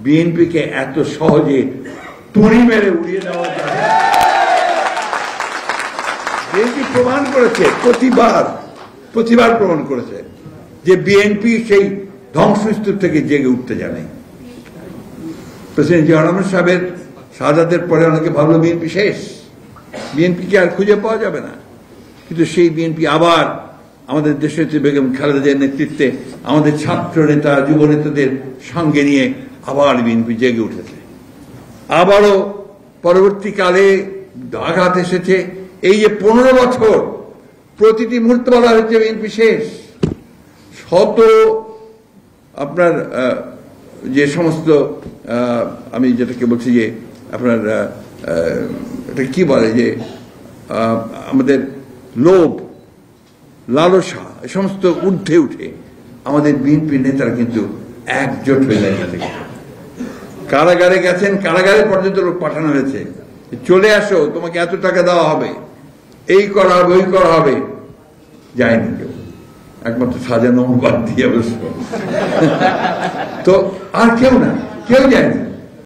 বিএনপিকে এত সহজে তুড়ি মেরে উড়িয়ে দেওয়া যায়। বিএনপি প্রমাণ করেছে, প্রতিবার প্রমাণ করেছে যে বিএনপি সেই ধ্বংসস্তূপ থেকে জেগে উঠতে জানে। প্রেসিডেন্ট জিয়া রহমান সাহেবের শাহাদাতের পরে অনেকে ভাবলো বিএনপি শেষ, বিএনপিকে আর খুঁজে পাওয়া যাবে না, কিন্তু সেই বিএনপি আবার আমাদের দেশনেত্রী বেগম খালেদা জিয়ার নেতৃত্বে আমাদের ছাত্র নেতা যুব নেতাদের সঙ্গে নিয়ে আবার বিএনপি জেগে উঠেছে। আবারও পরবর্তীকালে আঘাত এসেছে। এই যে 15 বছর প্রতিটি মুহূর্তে বলা হয়েছে বিএনপি শেষ। শত আপনার যে সমস্ত আমি যেটাকে বলছি যে আপনার এটা কি বলে যে আমাদের লোভ লালসা এ সমস্ত ঊর্ধ্বে উঠে আমাদের বিএনপি নেতারা কিন্তু একজোট হয়ে দাঁড়িয়ে, কারাগারে গেছেন, কারাগারে পর্যন্ত লোক পাঠানো হয়েছে, চলে আসো তোমাকে এত টাকা দেওয়া হবে, এই করা হবে ওই করা হবে, যায়নি কেউ, একমাত্র সাজানো বাদ দিয়ে অবশ্য। তো আর কেউ না, কেউ যায়নি।